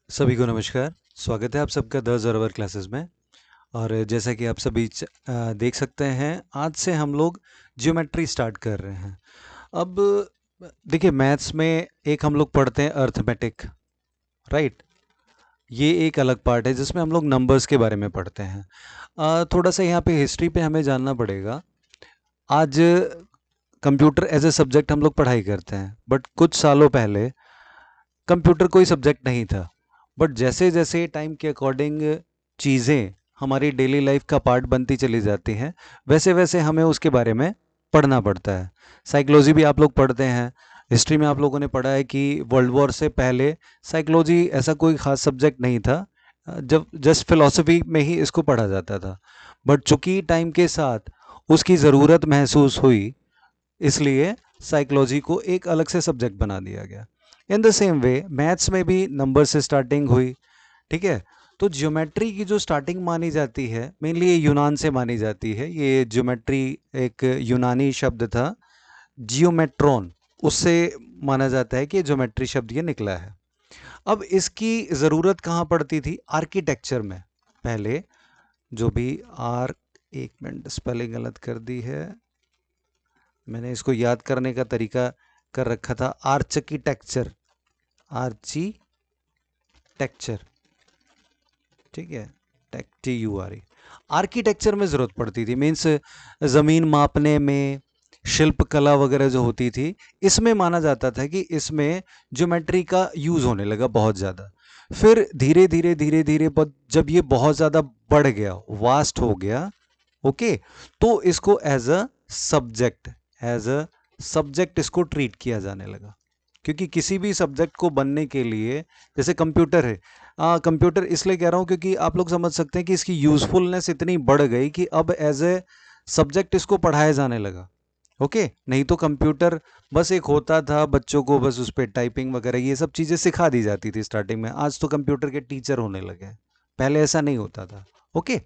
सभी को नमस्कार। स्वागत है आप सबका द ज़ोरावर क्लासेस में। और जैसा कि आप सभी देख सकते हैं, आज से हम लोग ज्योमेट्री स्टार्ट कर रहे हैं। अब देखिए, मैथ्स में एक हम लोग पढ़ते हैं अर्थमेटिक, राइट। ये एक अलग पार्ट है जिसमें हम लोग नंबर्स के बारे में पढ़ते हैं। थोड़ा सा यहाँ पे हिस्ट्री पे हमें जानना पड़ेगा। आज कंप्यूटर एज ए सब्जेक्ट हम लोग पढ़ाई करते हैं, बट कुछ सालों पहले कंप्यूटर कोई सब्जेक्ट नहीं था। बट जैसे जैसे टाइम के अकॉर्डिंग चीज़ें हमारी डेली लाइफ का पार्ट बनती चली जाती हैं, वैसे वैसे हमें उसके बारे में पढ़ना पड़ता है। साइकोलॉजी भी आप लोग पढ़ते हैं। हिस्ट्री में आप लोगों ने पढ़ा है कि वर्ल्ड वॉर से पहले साइकोलॉजी ऐसा कोई ख़ास सब्जेक्ट नहीं था। जब जस्ट फिलॉसफी में ही इसको पढ़ा जाता था। बट चूंकि टाइम के साथ उसकी ज़रूरत महसूस हुई, इसलिए साइकोलॉजी को एक अलग से सब्जेक्ट बना दिया गया। In the same way maths में भी नंबर से स्टार्टिंग हुई, ठीक है। तो ज्योमेट्री की जो स्टार्टिंग मानी जाती है, मेनली ये यूनान से मानी जाती है। ये ज्योमेट्री एक यूनानी शब्द था, जियोमेट्रॉन, उससे माना जाता है कि ज्योमेट्री शब्द ये निकला है। अब इसकी ज़रूरत कहाँ पड़ती थी? आर्किटेक्चर में। पहले जो भी आर, एक मिनट स्पेलिंग गलत कर दी है, मैंने इसको याद करने का तरीका कर रखा था, आर्किटेक्चर, आर्ची टेक्चर, ठीक है, TURE। आर्किटेक्चर में ज़रूरत पड़ती थी, मीन्स ज़मीन मापने में, शिल्प कला वगैरह जो होती थी, इसमें माना जाता था कि इसमें ज्योमेट्री का यूज़ होने लगा बहुत ज़्यादा। फिर धीरे धीरे धीरे धीरे जब ये बहुत ज़्यादा बढ़ गया, वास्ट हो गया, ओके, तो इसको एज अ सब्जेक्ट इसको ट्रीट किया जाने लगा। क्योंकि किसी भी सब्जेक्ट को बनने के लिए, जैसे कंप्यूटर है, कंप्यूटर इसलिए कह रहा हूँ क्योंकि आप लोग समझ सकते हैं कि इसकी यूजफुलनेस इतनी बढ़ गई कि अब एज ए सब्जेक्ट इसको पढ़ाया जाने लगा। ओके, नहीं तो कंप्यूटर बस एक होता था, बच्चों को बस उस पर टाइपिंग वगैरह ये सब चीज़ें सिखा दी जाती थी स्टार्टिंग में। आज तो कंप्यूटर के टीचर होने लगे हैं, पहले ऐसा नहीं होता था। ओके,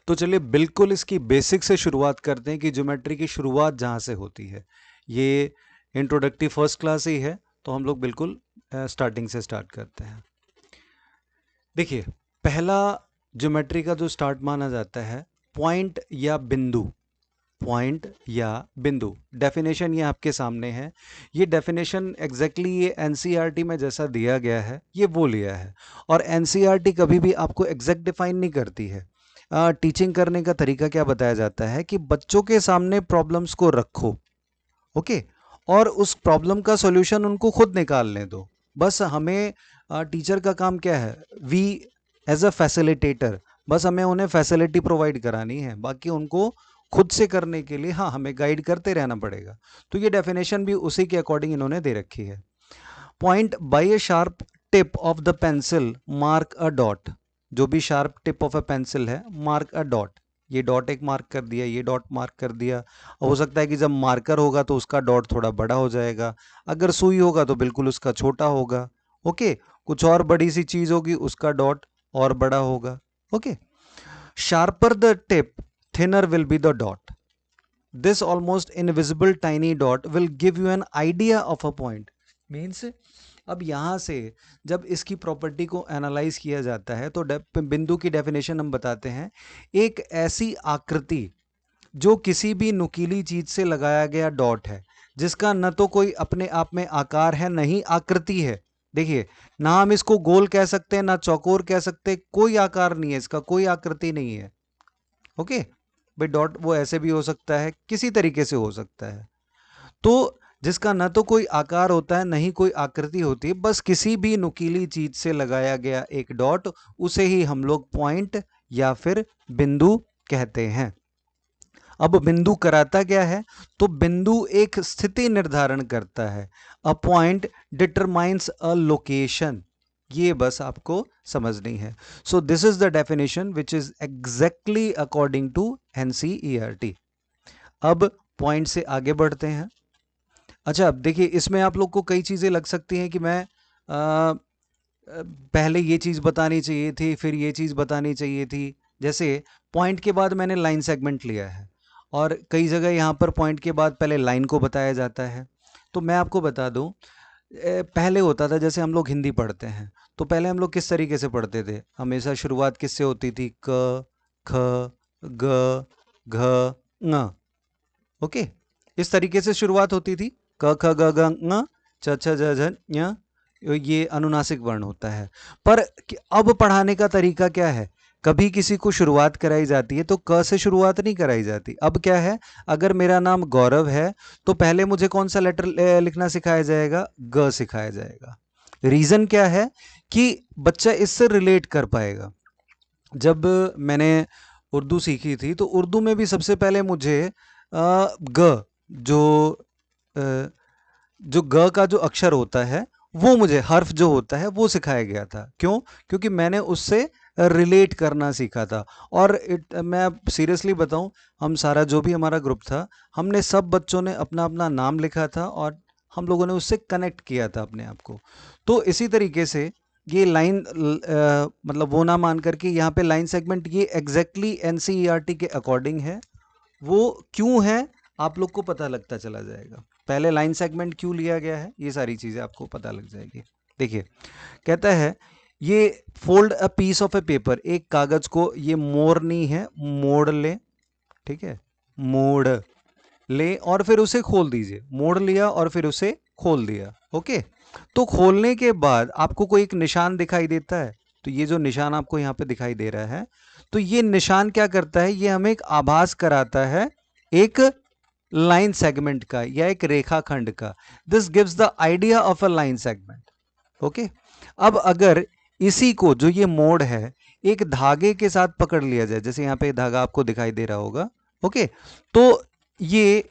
तो चलिए बिल्कुल इसकी बेसिक से शुरुआत करते हैं कि ज्योमेट्री की शुरुआत जहाँ से होती है। ये इंट्रोडक्टिव फर्स्ट क्लास ही है, तो हम लोग बिल्कुल स्टार्टिंग से स्टार्ट करते हैं। देखिए, पहला ज्योमेट्री का जो स्टार्ट माना जाता है, पॉइंट या बिंदु। पॉइंट या बिंदु, डेफिनेशन ये आपके सामने है। ये डेफिनेशन एग्जैक्टली ये एनसीईआरटी में जैसा दिया गया है, ये वो लिया है। और एनसीईआरटी कभी भी आपको एग्जैक्ट डिफाइन नहीं करती है। टीचिंग करने का तरीका क्या बताया जाता है कि बच्चों के सामने प्रॉब्लम्स को रखो, ओके, और उस प्रॉब्लम का सॉल्यूशन उनको खुद निकालने दो। बस हमें टीचर का काम क्या है? वी एज अ फैसिलिटेटर, बस हमें उन्हें फैसिलिटी प्रोवाइड करानी है, बाकी उनको खुद से करने के लिए हाँ हमें गाइड करते रहना पड़ेगा। तो ये डेफिनेशन भी उसी के अकॉर्डिंग इन्होंने दे रखी है। Point by A sharp tip of the pencil mark a dot. जो भी sharp tip of a pencil है, मार्क अ डॉट। ये डॉट एक मार्क कर दिया, ये डॉट मार्क कर दिया। हो सकता है कि जब मार्कर होगा तो उसका डॉट थोड़ा बड़ा हो जाएगा, अगर सुई होगा तो बिल्कुल उसका छोटा होगा। ओके, कुछ और बड़ी सी चीज होगी, उसका डॉट और बड़ा होगा। Okay, sharper the tip, thinner will be the dot. This almost invisible tiny dot will give you an idea of a point. Means अब यहाँ से जब इसकी प्रॉपर्टी को एनालाइज किया जाता है तो बिंदु की डेफिनेशन हम बताते हैं, एक ऐसी आकृति जो किसी भी नुकीली चीज से लगाया गया डॉट है, जिसका न तो कोई अपने आप में आकार है, न ही आकृति है। देखिए, ना हम इसको गोल कह सकते हैं, ना चौकोर कह सकते, कोई आकार नहीं है इसका, कोई आकृति नहीं है। ओके, भाई डॉट वो ऐसे भी हो सकता है, किसी तरीके से हो सकता है। तो जिसका ना तो कोई आकार होता है, नहीं कोई आकृति होती है, बस किसी भी नुकीली चीज से लगाया गया एक डॉट, उसे ही हम लोग पॉइंट या फिर बिंदु कहते हैं। अब बिंदु कराता क्या है? तो बिंदु एक स्थिति निर्धारण करता है। A point determines a location. ये बस आपको समझनी है। So this is the definition which is exactly according to NCERT. अब पॉइंट से आगे बढ़ते हैं। अच्छा, अब देखिए, इसमें आप लोग को कई चीज़ें लग सकती हैं कि मैं पहले ये चीज़ बतानी चाहिए थी, फिर ये चीज़ बतानी चाहिए थी। जैसे पॉइंट के बाद मैंने लाइन सेगमेंट लिया है, और कई जगह यहाँ पर पॉइंट के बाद पहले लाइन को बताया जाता है। तो मैं आपको बता दूं, पहले होता था, जैसे हम लोग हिंदी पढ़ते हैं तो पहले हम लोग किस तरीके से पढ़ते थे, हमेशा शुरुआत किससे होती थी, क ख ग घ ङ। ओके, इस तरीके से शुरुआत होती थी, क ख ग घ ङ, च छ ज झ ञ, ये अनुनासिक वर्ण होता है। पर अब पढ़ाने का तरीका क्या है, कभी किसी को शुरुआत कराई जाती है तो क से शुरुआत नहीं कराई जाती। अब क्या है, अगर मेरा नाम गौरव है तो पहले मुझे कौन सा लेटर लिखना सिखाया जाएगा, ग सिखाया जाएगा। रीजन क्या है कि बच्चा इससे रिलेट कर पाएगा। जब मैंने उर्दू सीखी थी तो उर्दू में भी सबसे पहले मुझे ग जो अ, जो ग का जो अक्षर होता है, वो मुझे हर्फ जो होता है वो सिखाया गया था। क्यों? क्योंकि मैंने उससे रिलेट करना सीखा था। और मैं सीरियसली बताऊं, हम सारा जो भी हमारा ग्रुप था, हमने सब बच्चों ने अपना अपना नाम लिखा था और हम लोगों ने उससे कनेक्ट किया था अपने आप को। तो इसी तरीके से ये लाइन मतलब वो ना मान करके यहाँ पे लाइन सेगमेंट ये एग्जैक्टली एनसीईआरटी के अकॉर्डिंग है। वो क्यों है आप लोग को पता लगता चला जाएगा। पहले लाइन सेगमेंट क्यों लिया गया है, ये सारी चीज़ें आपको पता लग जाएगी। देखिए, कहता है ये fold a piece of a paper, एक कागज को, ये मोड़ नहीं है, मोड़ ले, ठीक है, मोड़ ले और फिर उसे खोल दीजिए। मोड़ लिया और फिर उसे खोल दिया। ओके, तो खोलने के बाद आपको कोई एक निशान दिखाई देता है, तो ये जो निशान आपको यहाँ पे दिखाई दे रहा है, तो ये निशान क्या करता है, ये हमें एक आभास कराता है एक लाइन सेगमेंट का या एक रेखाखंड का। This gives the idea of a line segment. Okay, अब अगर इसी को, जो ये मोड़ है, एक धागे के साथ पकड़ लिया जाए, जैसे यहाँ पे धागा आपको दिखाई दे रहा होगा। ओके, तो ये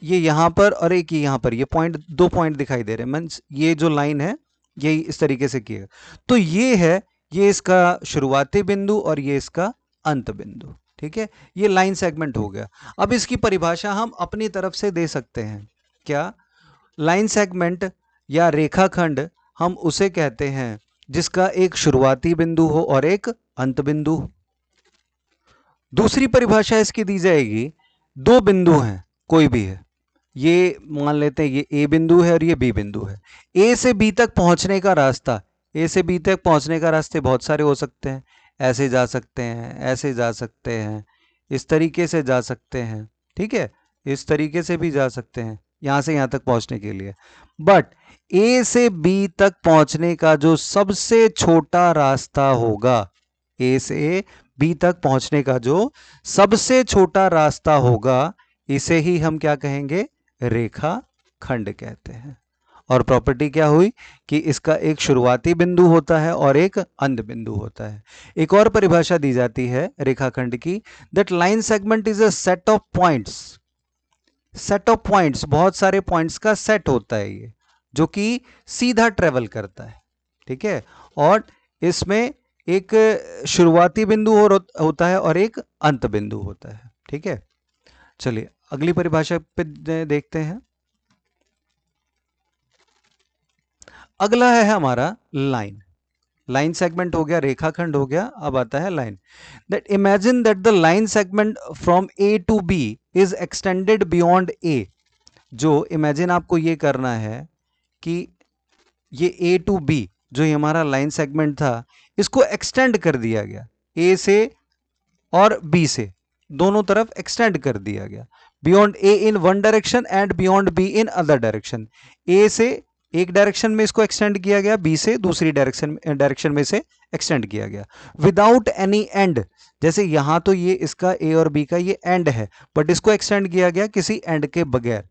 यहाँ पर और एक यहाँ पर, ये पॉइंट, दो पॉइंट दिखाई दे रहे हैं, मीन्स ये जो लाइन है ये इस तरीके से किया, तो ये है, ये इसका शुरुआती बिंदु और ये इसका अंत बिंदु। ठीक है, ये लाइन सेगमेंट हो गया। अब इसकी परिभाषा हम अपनी तरफ से दे सकते हैं। क्या? लाइन सेगमेंट या रेखाखंड हम उसे कहते हैं जिसका एक शुरुआती बिंदु हो और एक अंत बिंदु हो। दूसरी परिभाषा इसकी दी जाएगी, दो बिंदु हैं, कोई भी है, ये मान लेते हैं ये ए बिंदु है और ये बी बिंदु है। ए से बी तक पहुंचने का रास्ता, ए से बी तक पहुंचने का रास्ते बहुत सारे हो सकते हैं, ऐसे जा सकते हैं, ऐसे जा सकते हैं, इस तरीके से जा सकते हैं, ठीक है, इस तरीके से भी जा सकते हैं यहां से यहां तक पहुंचने के लिए। बट ए से बी तक पहुंचने का जो सबसे छोटा रास्ता होगा, ए से बी तक पहुंचने का जो सबसे छोटा रास्ता होगा, इसे ही हम क्या कहेंगे, रेखा खंड कहते हैं। और प्रॉपर्टी क्या हुई कि इसका एक शुरुआती बिंदु होता है और एक अंत बिंदु होता है। एक और परिभाषा दी जाती है रेखाखंड की, that line segment is a set of points. Set of points, बहुत सारे पॉइंट्स का सेट होता है ये, जो कि सीधा ट्रेवल करता है। ठीक है, और इसमें एक शुरुआती बिंदु होता है और एक अंत बिंदु होता है। ठीक है, चलिए अगली परिभाषा पे देखते हैं। अगला है हमारा लाइन। लाइन सेगमेंट हो गया, रेखाखंड हो गया, अब आता है line. That imagine that the line segment from A to B is extended beyond A. जो इमेजिन आपको ये करना है कि ये ए टू बी जो ये हमारा लाइन सेगमेंट था, इसको एक्सटेंड कर दिया गया, ए से और बी से दोनों तरफ एक्सटेंड कर दिया गया। Beyond A in one direction and beyond B in other direction. A से एक डायरेक्शन में इसको एक्सटेंड किया गया, बी से दूसरी डायरेक्शन में से एक्सटेंड किया गया। विदाउट एनी एंड, जैसे यहां तो ये इसका ए और बी का ये एंड है, बट इसको एक्सटेंड किया गया किसी एंड के बगैर।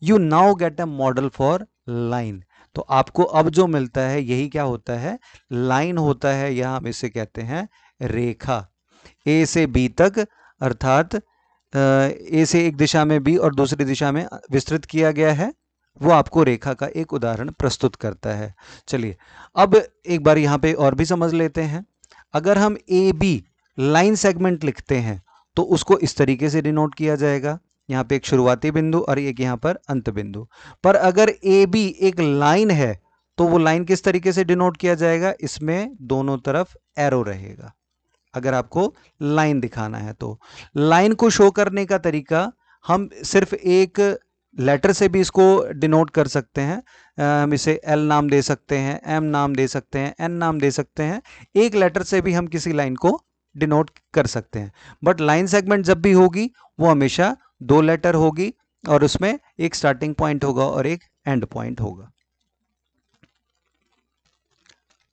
You now get a model for line. तो आपको अब जो मिलता है यही क्या होता है, लाइन होता है, या हम इसे कहते हैं रेखा। ए से बी तक, अर्थात ए से एक दिशा में बी और दूसरी दिशा में विस्तृत किया गया है, वो आपको रेखा का एक उदाहरण प्रस्तुत करता है। चलिए अब एक बार यहाँ पे और भी समझ लेते हैं। अगर हम ए बी लाइन सेगमेंट लिखते हैं तो उसको इस तरीके से डिनोट किया जाएगा, यहाँ पे एक शुरुआती बिंदु और एक यहाँ पर अंत बिंदु। पर अगर ए बी एक लाइन है तो वो लाइन किस तरीके से डिनोट किया जाएगा, इसमें दोनों तरफ एरो रहेगा। अगर आपको लाइन दिखाना है तो लाइन को शो करने का तरीका, हम सिर्फ एक लेटर से भी इसको डिनोट कर सकते हैं। हम इसे एल नाम दे सकते हैं, एम नाम दे सकते हैं, एन नाम दे सकते हैं। एक लेटर से भी हम किसी लाइन को डिनोट कर सकते हैं। बट लाइन सेगमेंट जब भी होगी वो हमेशा दो लेटर होगी और उसमें एक स्टार्टिंग पॉइंट होगा और एक एंड पॉइंट होगा।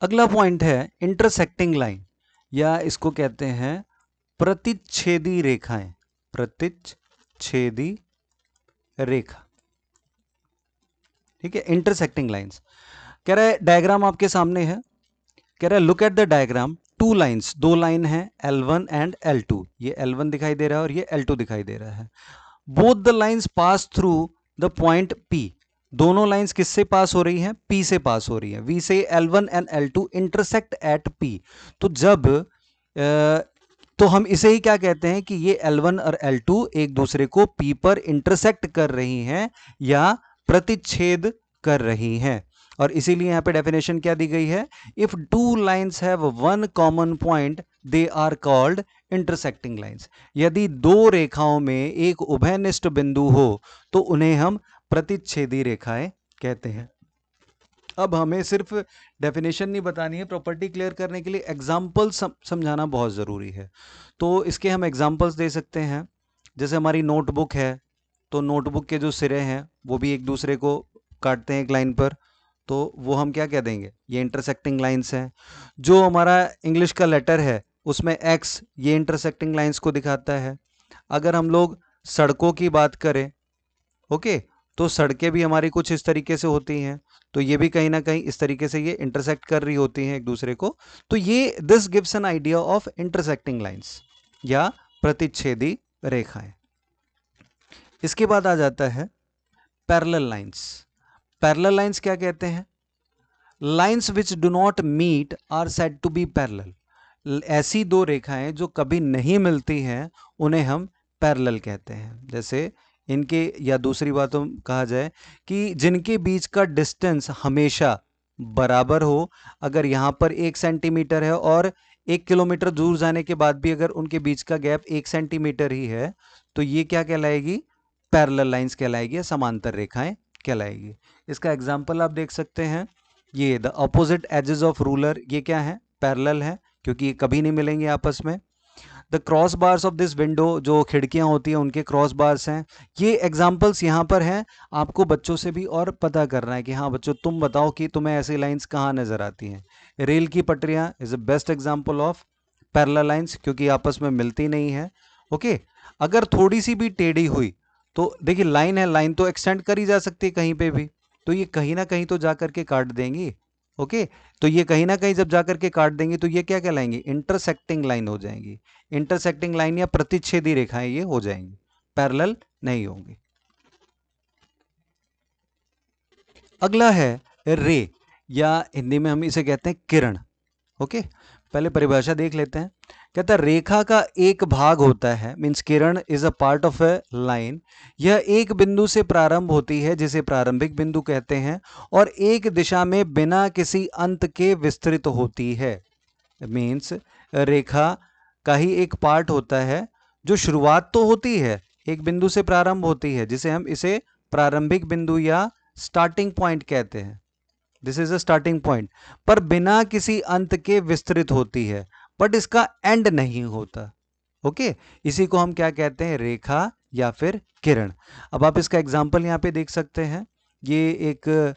अगला पॉइंट है इंटरसेक्टिंग लाइन, या इसको कहते हैं प्रतिच्छेदी रेखाएं। प्रतिच्छेदी रेखा, ठीक है, इंटरसेक्टिंग लाइंस। कह रहा है डायग्राम आपके सामने है, कह रहा है look at the diagram, two lines, दो लाइन है L1 एंड L2। ये L1 दिखाई दे रहा है और ये L2 दिखाई दे रहा है। Both the lines pass through the point P। दोनों लाइंस किससे पास हो रही हैं? P से पास हो रही हैं। वी से L1 and L2 intersect at P। तो जब तो हम इसे ही क्या कहते हैं कि ये L1 और L2 एक दूसरे को P पर इंटरसेक्ट कर रही हैं या प्रतिच्छेद कर रही हैं। और इसीलिए यहां पे डेफिनेशन क्या दी गई है? If two lines have one common point they are called intersecting lines. यदि दो रेखाओं में एक उभयनिष्ठ बिंदु हो तो उन्हें हम प्रतिच्छेदी रेखाएं कहते हैं। अब हमें सिर्फ डेफिनेशन नहीं बतानी है, प्रॉपर्टी क्लियर करने के लिए एग्जाम्पल समझाना बहुत ज़रूरी है। तो इसके हम एग्जाम्पल्स दे सकते हैं। जैसे हमारी नोटबुक है, तो नोटबुक के जो सिरे हैं वो भी एक दूसरे को काटते हैं एक लाइन पर, तो वो हम क्या कह देंगे? ये इंटरसेक्टिंग लाइंस हैं। जो हमारा इंग्लिश का लेटर है उसमें एक्स, ये इंटरसेक्टिंग लाइंस को दिखाता है। अगर हम लोग सड़कों की बात करें, ओके, तो सड़कें भी हमारी कुछ इस तरीके से होती हैं, तो ये भी कहीं ना कहीं इस तरीके से ये इंटरसेक्ट कर रही होती हैं एक दूसरे को। तो ये this gives an idea of intersecting lines या प्रतिच्छेदी रेखाएं। इसके बाद आ जाता है पैरेलल लाइंस। पैरेलल लाइंस क्या कहते हैं? Lines which do not meet are said to be parallel. ऐसी दो रेखाएं जो कभी नहीं मिलती हैं उन्हें हम पैरेलल कहते हैं। जैसे इनके, या दूसरी बातों कहा जाए कि जिनके बीच का डिस्टेंस हमेशा बराबर हो। अगर यहाँ पर 1 सेंटीमीटर है और 1 किलोमीटर दूर जाने के बाद भी अगर उनके बीच का गैप 1 सेंटीमीटर ही है तो ये क्या कहलाएगी? पैरेलल लाइंस कहलाएगी या समांतर रेखाएं कहलाएगी। इसका एग्जाम्पल आप देख सकते हैं, ये the opposite edges of ruler, ये क्या है? पैरेलल है, क्योंकि ये कभी नहीं मिलेंगे आपस में। The cross bars of this window, जो खिड़कियां होती हैं उनके क्रॉस बार्स हैं। ये एग्जाम्पल्स यहाँ पर हैं। आपको बच्चों से भी और पता करना है कि हाँ बच्चों तुम बताओ कि तुम्हें ऐसी लाइंस कहाँ नजर आती हैं। रेल की पटरियां is the best example of parallel lines, क्योंकि आपस में मिलती नहीं है। ओके, अगर थोड़ी सी भी टेढ़ी हुई तो देखिए लाइन है, लाइन तो एक्सटेंड करी जा सकती है कहीं पे भी, तो ये कहीं ना कहीं तो जा करके काट देंगी। ओके, तो ये कहीं ना कहीं जब जा करके काट देंगी तो ये क्या कहलाएंगी? इंटरसेक्टिंग लाइन हो जाएंगी। इंटरसेक्टिंग लाइन या प्रतिच्छेदी रेखाएं ये हो जाएंगी, पैरेलल नहीं होंगी। अगला है रे, या हिंदी में हम इसे कहते हैं किरण। ओके, पहले परिभाषा देख लेते हैं। कहता है रेखा का एक भाग होता है, means Kiran is a part of A line. यह एक बिंदु से प्रारंभ होती है जिसे प्रारंभिक बिंदु कहते हैं और एक दिशा में बिना किसी अंत के विस्तृत होती है। मीन्स रेखा का ही एक पार्ट होता है जो शुरुआत तो होती है, एक बिंदु से प्रारंभ होती है जिसे हम इसे प्रारंभिक बिंदु या स्टार्टिंग पॉइंट कहते हैं। This is a starting point, पर बिना किसी अंत के विस्तृत होती है, बट इसका एंड नहीं होता। ओके, इसी को हम क्या कहते हैं? रेखा या फिर किरण। अब आप इसका एग्जांपल यहाँ पे देख सकते हैं। ये एक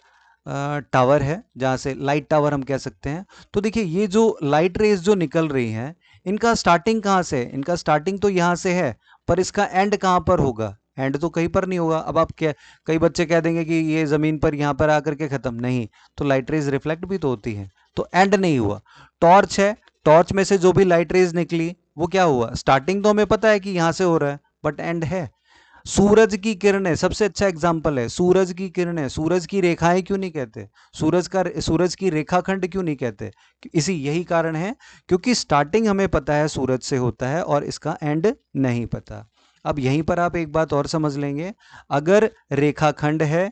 टावर है, जहाँ से लाइट टावर हम कह सकते हैं। तो देखिए ये जो लाइट रेज जो निकल रही हैं, इनका स्टार्टिंग कहाँ से है? इनका स्टार्टिंग तो यहाँ से है, पर इसका एंड कहाँ पर होगा? एंड तो कहीं पर नहीं होगा। अब आप क्या, कई बच्चे कह देंगे कि ये जमीन पर यहाँ पर आकर के खत्म नहीं, तो लाइट रेज रिफ्लेक्ट भी तो होती है, तो एंड नहीं हुआ। टॉर्च है, टॉर्च में से जो भी लाइट रेज निकली वो क्या हुआ? स्टार्टिंग तो हमें पता है कि यहाँ से हो रहा है, बट एंड है। सूरज की किरणें सबसे अच्छा एग्जाम्पल है। सूरज की किरणें, सूरज की रेखाएं क्यों नहीं कहते? सूरज की रेखाखंड क्यों नहीं कहते? इसी यही कारण है, क्योंकि स्टार्टिंग हमें पता है सूरज से होता है और इसका एंड नहीं पता। अब यहीं पर आप एक बात और समझ लेंगे, अगर रेखाखंड है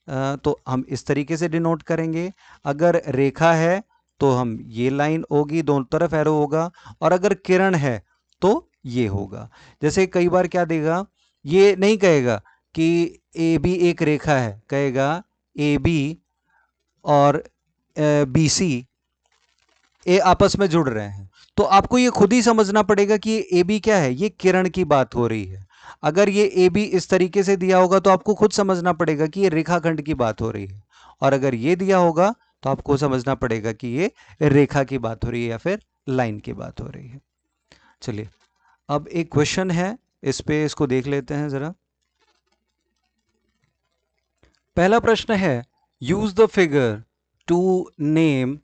तो हम इस तरीके से डिनोट करेंगे, अगर रेखा है तो हम ये लाइन होगी, दोनों तरफ एरो होगा, और अगर किरण है तो ये होगा। जैसे कई बार क्या देगा, ये नहीं कहेगा कि ए बी एक रेखा है, कहेगा ए बी और बी सी ए आपस में जुड़ रहे हैं, तो आपको ये खुद ही समझना पड़ेगा कि ये ए बी क्या है, ये किरण की बात हो रही है। अगर ये ए बी इस तरीके से दिया होगा तो आपको खुद समझना पड़ेगा कि ये रेखाखंड की बात हो रही है, और अगर ये दिया होगा तो आपको समझना पड़ेगा कि ये रेखा की बात हो रही है या फिर लाइन की बात हो रही है। चलिए अब एक क्वेश्चन है, इस पे इसको देख लेते हैं जरा। पहला प्रश्न है, use the figure to name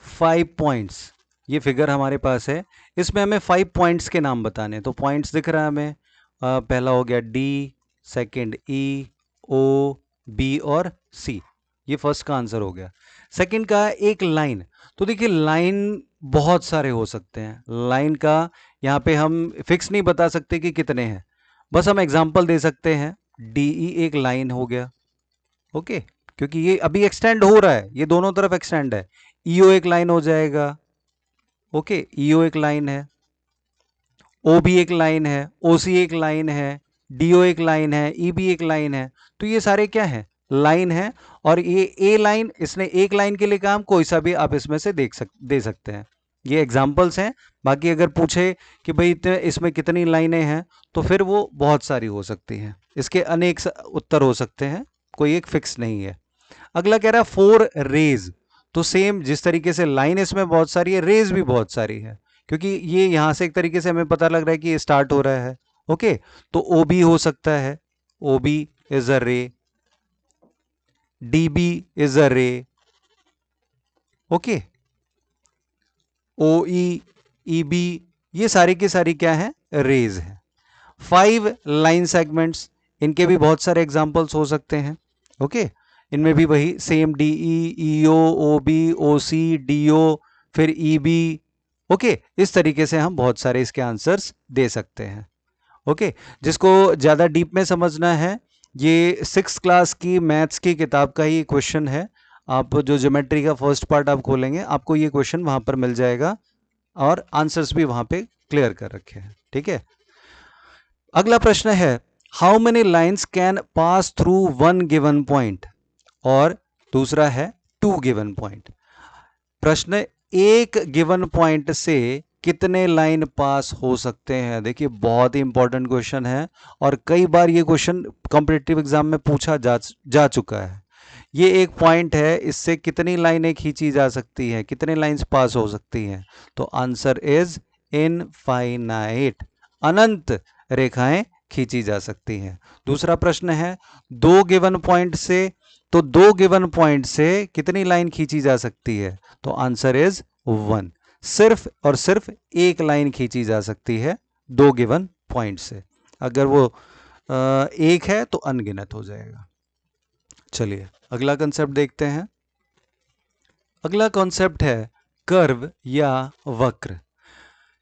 5 points. ये फिगर हमारे पास है, इसमें हमें 5 पॉइंट्स के नाम बताने हैं। तो पॉइंट्स दिख रहा है हमें, पहला हो गया डी, सेकंड ई, ओ, बी और सी, ये फर्स्ट का आंसर हो गया। सेकंड का है एक लाइन। तो देखिए लाइन बहुत सारे हो सकते हैं, लाइन का यहाँ पे हम फिक्स नहीं बता सकते कि कितने हैं, बस हम एग्जाम्पल दे सकते हैं। डी ई एक लाइन हो गया, ओके, क्योंकि ये अभी एक्सटेंड हो रहा है, ये दोनों तरफ एक्सटेंड है। ईओ एक लाइन हो जाएगा, ओके, ईओ एक लाइन है, ओ भी एक लाइन है, ओ सी एक लाइन है, डीओ एक लाइन है, ई भी एक लाइन है। तो ये सारे क्या है, लाइन है। और ये ए लाइन, इसने एक लाइन के लिए काम, कोई सा भी आप इसमें से दे सकते हैं। ये एग्जाम्पल्स हैं, बाकी अगर पूछे कि भाई इसमें कितनी लाइनें हैं तो फिर वो बहुत सारी हो सकती हैं, इसके अनेक उत्तर हो सकते हैं, कोई एक फिक्स नहीं है। अगला कह रहा है 4 रेज। तो सेम जिस तरीके से लाइन इसमें बहुत सारी है, रेज भी बहुत सारी है, क्योंकि ये यहां से एक तरीके से हमें पता लग रहा है कि ये स्टार्ट हो रहा है, ओके। तो ओ बी हो सकता है, ओ बी इज अ रे, डी बी इज अ रे, ओके, ओ ई बी, ये सारी की सारी क्या है, रेज है। 5 लाइन सेगमेंट्स, इनके भी बहुत सारे एग्जांपल्स हो सकते हैं, ओके। इनमें भी वही सेम डी ई ओ, ओ बी, ओ सी, डी ओ, फिर ई बी, ओके। इस तरीके से हम बहुत सारे इसके आंसर्स दे सकते हैं, ओके। जिसको ज़्यादा डीप में समझना है, ये 6th क्लास की मैथ्स की किताब का ही क्वेश्चन है। आप जो ज्योमेट्री का फर्स्ट पार्ट आप खोलेंगे, आपको ये क्वेश्चन वहाँ पर मिल जाएगा, और आंसर्स भी वहाँ पे क्लियर कर रखे हैं, ठीक है। अगला प्रश्न है, how many lines can pass through one given point, और दूसरा है 2 गिवन पॉइंट। प्रश्न, एक गिवन पॉइंट से कितने लाइन पास हो सकते हैं। देखिए बहुत ही इंपॉर्टेंट क्वेश्चन है, और कई बार ये क्वेश्चन कॉम्पिटिटिव एग्जाम में पूछा जा चुका है। ये एक पॉइंट है, इससे कितनी लाइनें खींची जा सकती हैं, कितने लाइंस पास हो सकती हैं। तो आंसर इज इनफाइनाइट, अनंत रेखाएं खींची जा सकती हैं। दूसरा प्रश्न है, 2 गिवन पॉइंट से, तो 2 गिवन पॉइंट से कितनी लाइन खींची जा सकती है। तो आंसर इज 1, सिर्फ और सिर्फ एक लाइन खींची जा सकती है 2 गिवन पॉइंट से, अगर वो एक है तो अनगिनत हो जाएगा। चलिए अगला कॉन्सेप्ट देखते हैं। अगला कॉन्सेप्ट है कर्व या वक्र।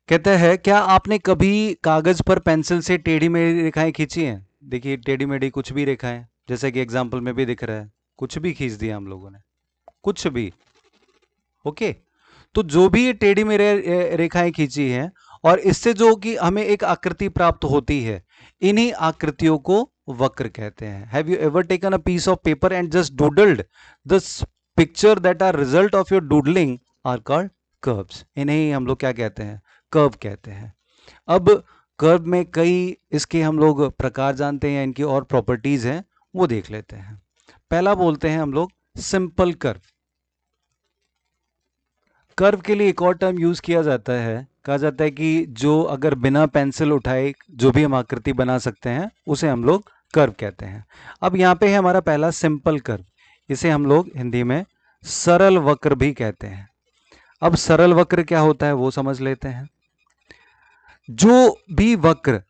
कहता है, क्या आपने कभी कागज पर पेंसिल से टेढ़ी मेढ़ी रेखाएं खींची हैं। देखिए टेढ़ी मेढ़ी कुछ भी रेखाएं, जैसे कि एग्जाम्पल में भी दिख रहा है, कुछ भी खींच दिया हम लोगों ने, कुछ भी, ओके। तो जो भी ये टेढ़ी मेढ़ी रेखाएं खींची हैं, और इससे जो कि हमें एक आकृति प्राप्त होती है, इन्हीं आकृतियों को वक्र कहते हैं। Have you ever taken a piece of paper and just doodled the picture that are result of your doodling are called curves. इन्हें हम लोग क्या कहते हैं, कर्व कहते हैं। अब कर्व में कई इसके हम लोग प्रकार जानते हैं, इनकी और प्रॉपर्टीज हैं, वो देख लेते हैं। पहला बोलते हैं हम लोग सिंपल कर्व। कर्व के लिए एक और टर्म यूज किया जाता है, कहा जाता है कि जो अगर बिना पेंसिल उठाए जो भी हम आकृति बना सकते हैं, उसे हम लोग कर्व कहते हैं। अब यहाँ पे है हमारा पहला सिंपल कर्व, इसे हम लोग हिंदी में सरल वक्र भी कहते हैं। अब सरल वक्र क्या होता है वो समझ लेते हैं। जो भी वक्र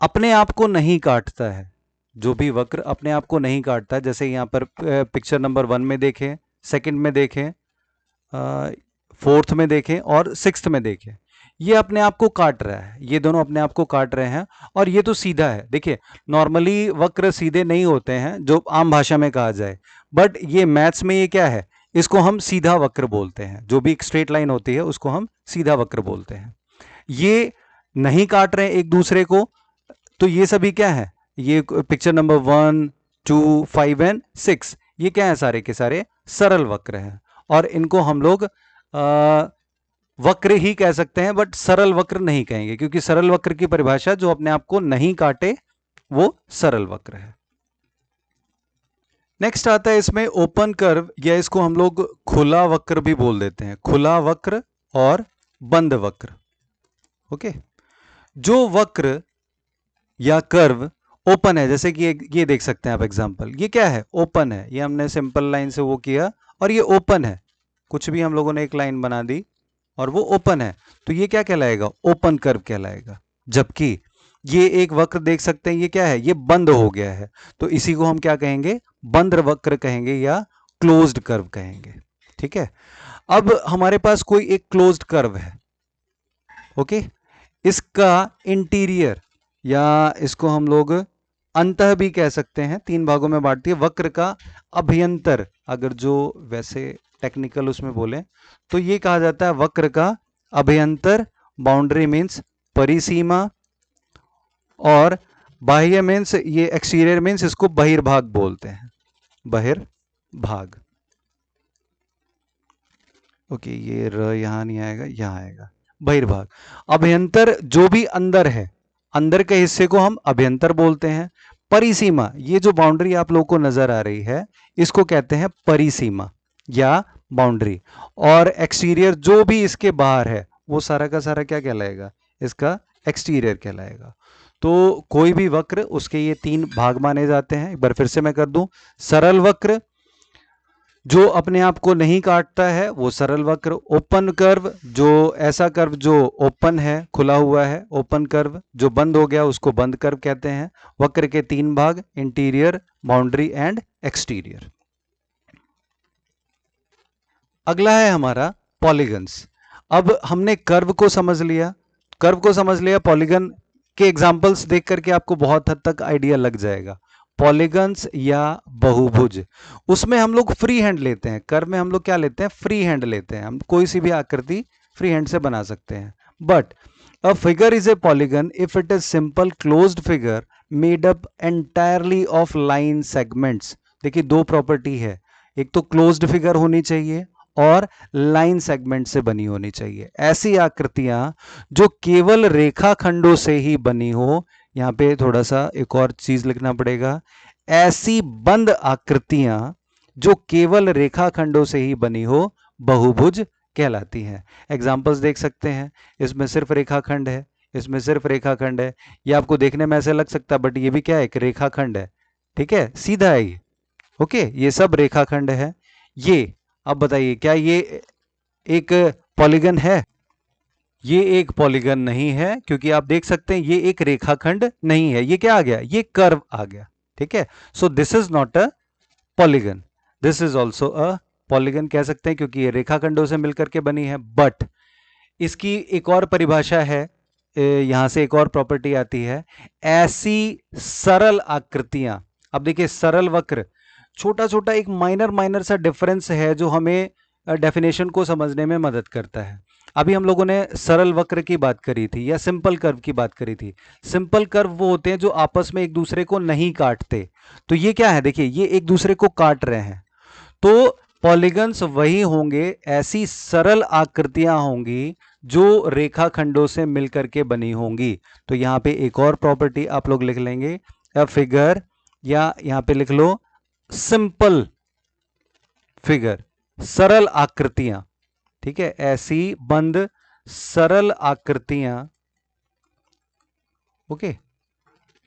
अपने आप को नहीं काटता है, जो भी वक्र अपने आप को नहीं काटता है, जैसे यहाँ पर पिक्चर नंबर 1 में देखें, सेकंड में देखें, 4th में देखें और 6th में देखें, ये अपने आप को काट रहा है, ये दोनों अपने आप को काट रहे हैं, और ये तो सीधा है। देखिए नॉर्मली वक्र सीधे नहीं होते हैं जो आम भाषा में कहा जाए, बट ये मैथ्स में ये क्या है, इसको हम सीधा वक्र बोलते हैं। जो भी एक स्ट्रेट लाइन होती है उसको हम सीधा वक्र बोलते हैं। ये नहीं काट रहे एक दूसरे को, तो ये सभी क्या है, ये पिक्चर नंबर 1, 2, 5 एंड 6, ये क्या है, सारे के सारे सरल वक्र हैं, और इनको हम लोग वक्र ही कह सकते हैं, बट सरल वक्र नहीं कहेंगे, क्योंकि सरल वक्र की परिभाषा जो अपने आप को नहीं काटे वो सरल वक्र है। नेक्स्ट आता है इसमें ओपन कर्व, या इसको हम लोग खुला वक्र भी बोल देते हैं, खुला वक्र और बंद वक्र। ओके, जो वक्र या कर्व ओपन है, जैसे कि ये देख सकते हैं आप एग्जांपल, ये क्या है, ओपन है, ये हमने सिंपल लाइन से वो किया और ये ओपन है, कुछ भी हम लोगों ने एक लाइन बना दी और वो ओपन है, तो ये क्या कहलाएगा, ओपन कर्व कहलाएगा। जबकि ये एक वक्र देख सकते हैं, ये क्या है, ये बंद हो गया है, तो इसी को हम क्या कहेंगे, बंद वक्र कहेंगे या क्लोज्ड कर्व कहेंगे। ठीक है, अब हमारे पास कोई एक क्लोज्ड कर्व है, ओके, इसका इंटीरियर या इसको हम लोग अंतः भी कह सकते हैं, 3 भागों में बांटती है, वक्र का अभ्यंतर, अगर जो वैसे टेक्निकल उसमें बोले तो ये कहा जाता है वक्र का अभ्यंतर, बाउंड्री मीन्स परिसीमा, और बाह्य मीन्स ये एक्सटीरियर मीन्स इसको बहिर्भाग बोलते हैं, बहिर्भाग। ओके, ये र यहां नहीं आएगा, यहां आएगा, बहिर्भाग। अभ्यंतर जो भी अंदर है, अंदर के हिस्से को हम अभ्यंतर बोलते हैं। परिसीमा, ये जो बाउंड्री आप लोगों को नजर आ रही है इसको कहते हैं परिसीमा या बाउंड्री, और एक्सटीरियर जो भी इसके बाहर है वो सारा का सारा क्या कहलाएगा, इसका एक्सटीरियर कहलाएगा। तो कोई भी वक्र, उसके ये 3 भाग माने जाते हैं। एक बार फिर से मैं कर दूं, सरल वक्र जो अपने आप को नहीं काटता है वो सरल वक्र, ओपन कर्व जो ऐसा कर्व जो ओपन है, खुला हुआ है, ओपन कर्व, जो बंद हो गया उसको बंद कर्व कहते हैं। वक्र के 3 भाग, इंटीरियर, बाउंड्री एंड एक्सटीरियर। अगला है हमारा पॉलीगन्स। अब हमने कर्व को समझ लिया, पॉलीगन के एग्जांपल्स देख करके आपको बहुत हद तक आइडिया लग जाएगा। पॉलीगन्स या बहुभुज, उसमें हम लोग फ्री हैंड लेते हैं, कर्व में हम लोग क्या लेते हैं, फ्री हैंड लेते हैं, हम कोई सी भी आकृति फ्री हैंड से बना सकते हैं। But a figure is a polygon if it is simple closed figure made up entirely of line segments. देखिए 2 प्रॉपर्टी है, एक तो क्लोज्ड फिगर होनी चाहिए और लाइन सेगमेंट से बनी होनी चाहिए। ऐसी आकृतियां जो केवल रेखा खंडों से ही बनी हो, यहां पे थोड़ा सा एक और चीज लिखना पड़ेगा, ऐसी बंद आकृतियां जो केवल रेखा खंडों से ही बनी हो बहुभुज कहलाती हैं। एग्जांपल्स देख सकते हैं, इसमें सिर्फ रेखाखंड है, इसमें सिर्फ रेखाखंड है, ये आपको देखने में ऐसे लग सकता है बट ये भी क्या है, एक रेखाखंड है। ठीक है, सीधा है ये, ओके, ये सब रेखाखंड है। ये अब बताइए क्या ये एक पॉलीगन है, ये एक पॉलीगन नहीं है, क्योंकि आप देख सकते हैं ये एक रेखाखंड नहीं है, ये क्या आ गया, ये कर्व आ गया। ठीक है, so this is not a polygon, this is also a polygon कह सकते हैं, क्योंकि ये रेखाखंडों से मिलकर के बनी है। बट इसकी एक और परिभाषा है, यहां से एक और प्रॉपर्टी आती है, ऐसी सरल आकृतियां। अब देखिए सरल वक्र, छोटा छोटा एक माइनर सा डिफरेंस है जो हमें डेफिनेशन को समझने में मदद करता है। अभी हम लोगों ने सरल वक्र की बात करी थी या सिंपल कर्व की बात करी थी। सिंपल कर्व वो होते हैं जो आपस में एक दूसरे को नहीं काटते, तो ये क्या है, देखिए ये एक दूसरे को काट रहे हैं। तो पॉलीगन्स वही होंगे, ऐसी सरल आकृतियां होंगी जो रेखाखंडों से मिलकर के बनी होंगी। तो यहां पे एक और प्रॉपर्टी आप लोग लिख लेंगे, अ फिगर, या यहां पे लिख लो सिंपल फिगर, सरल आकृतियां। ठीक है, ऐसी बंद सरल आकृतियां, ओके,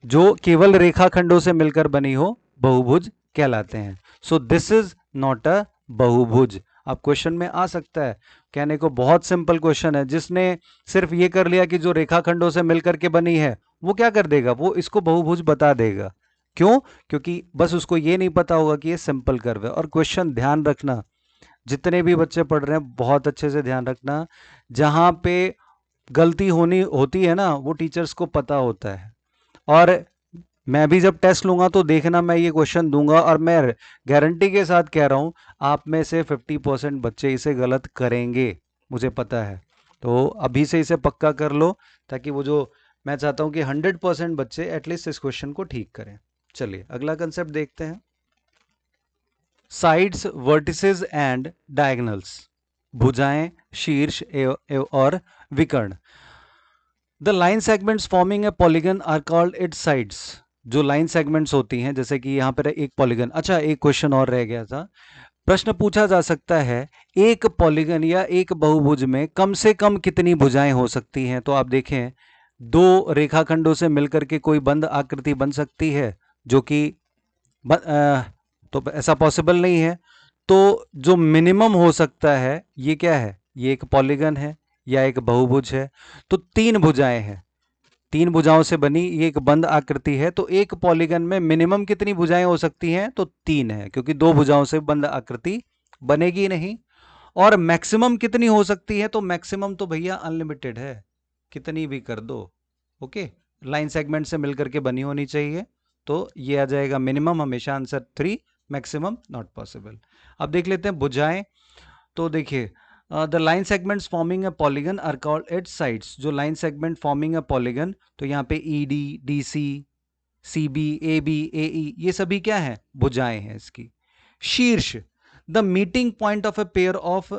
जो केवल रेखाखंडों से मिलकर बनी हो बहुभुज कहलाते हैं। सो दिस इज नॉट अ बहुभुज। अब क्वेश्चन में आ सकता है, कहने को बहुत सिंपल क्वेश्चन है, जिसने सिर्फ ये कर लिया कि जो रेखाखंडों से मिलकर के बनी है वो क्या कर देगा, वो इसको बहुभुज बता देगा। क्यों, क्योंकि बस उसको ये नहीं पता होगा कि ये सिंपल कर्व है। और क्वेश्चन ध्यान रखना, जितने भी बच्चे पढ़ रहे हैं बहुत अच्छे से ध्यान रखना, जहां पे गलती होती है ना वो टीचर्स को पता होता है। और मैं भी जब टेस्ट लूंगा तो देखना, मैं ये क्वेश्चन दूंगा और मैं गारंटी के साथ कह रहा हूं आप में से 50% बच्चे इसे गलत करेंगे, मुझे पता है। तो अभी से इसे पक्का कर लो, ताकि वो जो मैं चाहता हूं कि 100% बच्चे एटलीस्ट इस क्वेश्चन को ठीक करें। चलिए अगला कंसेप्ट देखते हैं। साइड्स, वर्टिसेस एंड डायगोनल्स, भुजाएं, शीर्ष और विकर्ण। The line segments forming a polygon are called its sides. जो लाइन सेगमेंट्स होती हैं, जैसे कि यहां पर एक पॉलीगन। अच्छा, एक क्वेश्चन और रह गया था। प्रश्न पूछा जा सकता है एक पॉलीगन या एक बहुभुज में कम से कम कितनी भुजाएं हो सकती हैं। तो आप देखें, दो रेखाखंडों से मिलकर के कोई बंद आकृति बन सकती है, जो कि तो ऐसा पॉसिबल नहीं है। तो जो मिनिमम हो सकता है ये क्या है, ये एक पॉलीगन है या एक बहुभुज है। तो तीन भुजाएं हैं, तीन भुजाओं से बनी ये एक बंद आकृति है। तो एक पॉलीगन में मिनिमम कितनी भुजाएं हो सकती हैं, तो तीन है, क्योंकि दो भुजाओं से बंद आकृति बनेगी नहीं। और मैक्सिमम कितनी हो सकती है, तो मैक्सिमम तो भैया अनलिमिटेड है, कितनी भी कर दो। ओके, लाइन सेगमेंट से मिलकर के बनी होनी चाहिए। तो ये आ जाएगा मिनिमम, हमेशा आंसर 3, मैक्सिमम नॉट पॉसिबल। अब देख लेते हैं भुजाएं। तो देखिए, the line segments forming a polygon are called its sides. जो line segment forming a polygon, तो यहाँ पे E D, D C, C B, A B, A E, ये सभी क्या है, भुजाएं हैं इसकी। शीर्ष, the meeting point of a pair of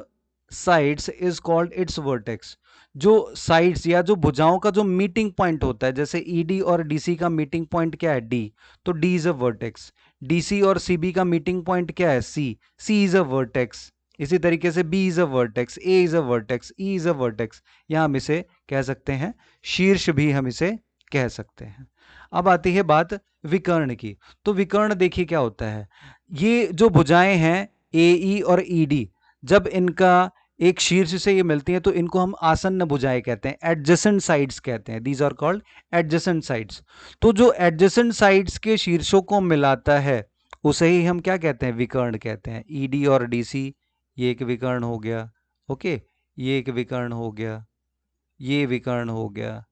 sides is called its vertex. जो साइड्स या जो भुजाओं का जो मीटिंग पॉइंट होता है, जैसे ईडी और डीसी का मीटिंग पॉइंट क्या है, डी, तो D is a vertex. DC और सीबी का मीटिंग पॉइंट क्या है, सी, सी इज अ वर्टेक्स। इसी तरीके से B is a vertex, A is a vertex, E is a vertex. यहां हम इसे कह सकते हैं शीर्ष, भी हम इसे कह सकते हैं। अब आती है बात विकर्ण की। तो विकर्ण देखिए क्या होता है, ये जो भुजाएं हैं ए ई और ई डी, जब इनका एक शीर्ष से ये मिलती हैं तो इनको हम आसन्न भुजाएं कहते हैं, एडजेसेंट साइड्स कहते हैं। These are called adjacent sides. तो जो एडजेसेंट साइड्स के शीर्षों को मिलाता है उसे ही हम क्या कहते हैं, विकर्ण कहते हैं। ईडी और डीसी, ये एक विकर्ण हो गया। ओके, ये एक विकर्ण हो गया, ये विकर्ण हो गया।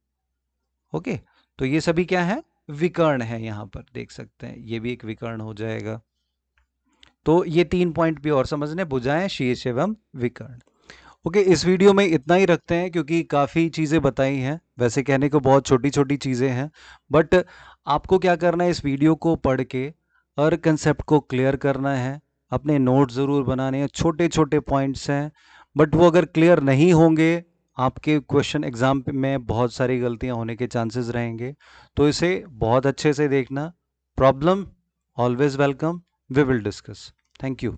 ओके, तो ये सभी क्या है, विकर्ण है। यहां पर देख सकते हैं ये भी एक विकर्ण हो जाएगा। तो ये 3 पॉइंट भी और समझने, भुजाएं, शीर्ष एवं विकर्ण। ओके, इस वीडियो में इतना ही रखते हैं, क्योंकि काफ़ी चीज़ें बताई हैं। वैसे कहने को बहुत छोटी छोटी चीज़ें हैं, बट आपको क्या करना है, इस वीडियो को पढ़ के हर कंसेप्ट को क्लियर करना है। अपने नोट ज़रूर बनाने हैं, छोटे छोटे पॉइंट्स हैं, बट वो अगर क्लियर नहीं होंगे, आपके क्वेश्चन एग्जाम में बहुत सारी गलतियां होने के चांसेस रहेंगे। तो इसे बहुत अच्छे से देखना। Problem always welcome, we will discuss. Thank you.